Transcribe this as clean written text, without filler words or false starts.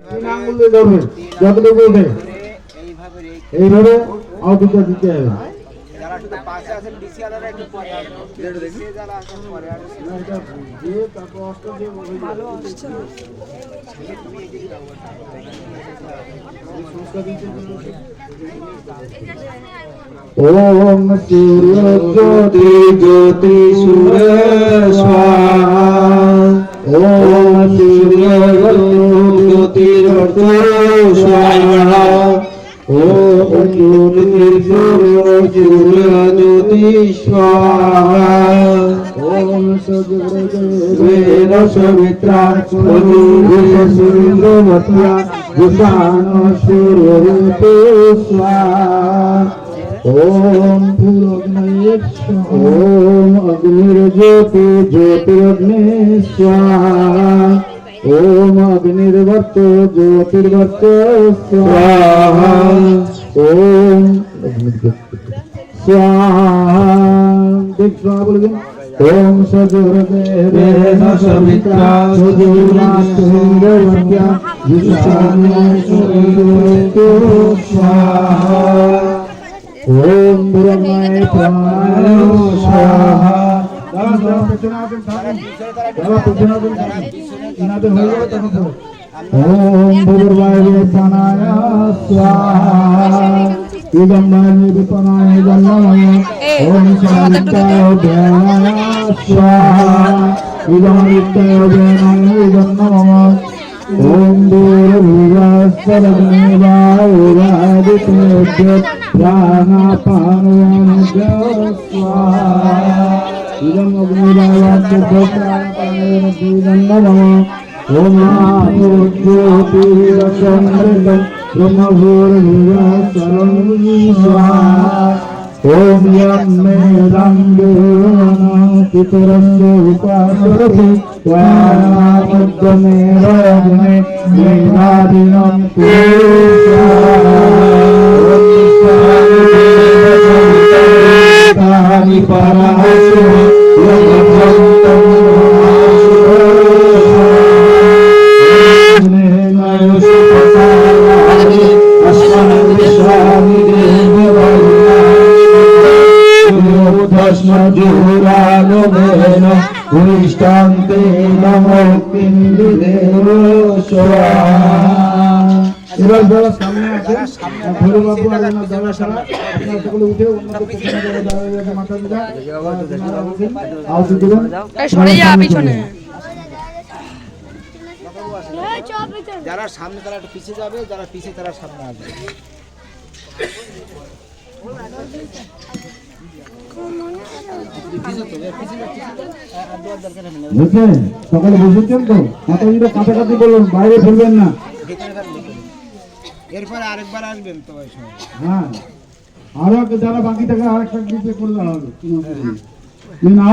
তিন আঙ্গুল দিয়ে ধরবে, যতটুকু ওঠে এইভাবে আউটটা দিতে হবে। যারা শুধু পাশে আছেন ডিসি আলাদা একটু পরে আসবে, ডিসি যারা আছেন পরে আসবে। না এটা দিয়ে তারপর অস্ত্র দিয়ে ভালো আসছে না। ওম সূর্য জ্যোতি জ্যোতি সুরেশ্বর, ওম সূর্য জ্যোতি জ্যোতির্স্বর, ওম সূর্য জ্যোতিষ্বর, ওম সূর্যদেবের সবিত্রা সূর্যবত্রা ভূষাণ সূর্যরূপেশ্বর, ওম ওম অগ্নির্জ্যোতি জ্যোতিরগ্নেশ্বর, ওম অগ্নির্বর্ত জ্যোতির্বর্ত স্বাহা, ওম স্বাহা দীক্ষা বলবেন। ওম সূর্যদেবের সবিত্রা সূর্যরূপেশ্বর ভূষাণ সূর্যরূপেশ্বর, ওম ব্রহ্মায় প্রাণায় স্বাহা। যারা পেছনে আছেন থাকুন, যারা পেছনে আছেন থাকুন, ইনাদের হয়ে যাবে তখন তো। ওম ভূর্ভায় প্রাণায় স্বাহা, ইদম্বায় প্রাণায় জন্ময়, ওম শান্তায় জ্ঞানায় স্বাহা, ইদম্বিত্তায় জ্ঞানায় জন্ময়, ওম ভূর্ভুবঃস্বরগ্নিরাদিতেভ্যো প্রাণাপানভ্যো স্বাহা, ইদং অগ্নিরায়াতেভ্যো প্রাণাপানভ্যো নমঃ। ওম জ্যোতিরসমৃদ্ধং ব্রহ্মভূর্ভুবঃস্বরং স্বাহা, ওম यं मे पितरस्य उपासते वामद्मे रग्ने मेधादिनं पुरुषानि परमस्य यज्ञं জুরালোমেন উরিষ্টান্তে নমোক্তিং বিদেব স্বাহা। এবার যারা সামনে আছে ভৈরবাবু আর যারা সারা আপনারা সকলে উঠে অন্যদের পেছনে যারা দাঁড়িয়ে মাথা দিদা আওয়াজ দিবেন, সরে যা পিছনে। যারা সামনে তারা একটু পিছিয়ে যাবে, যারা পিছিয়ে তারা সামনে আসবে। বুঝছেন? সকালে বুঝেছেন তো? মাতাজিরা কাছাকাছি বলুন, বাইরে ফেলবেন না। এরপরে আরেকবার আসবেন তো ভাই সবাই। হ্যাঁ, আরো যারা বাকি থাকে আরেকটা গ্রুপে করলে হবে।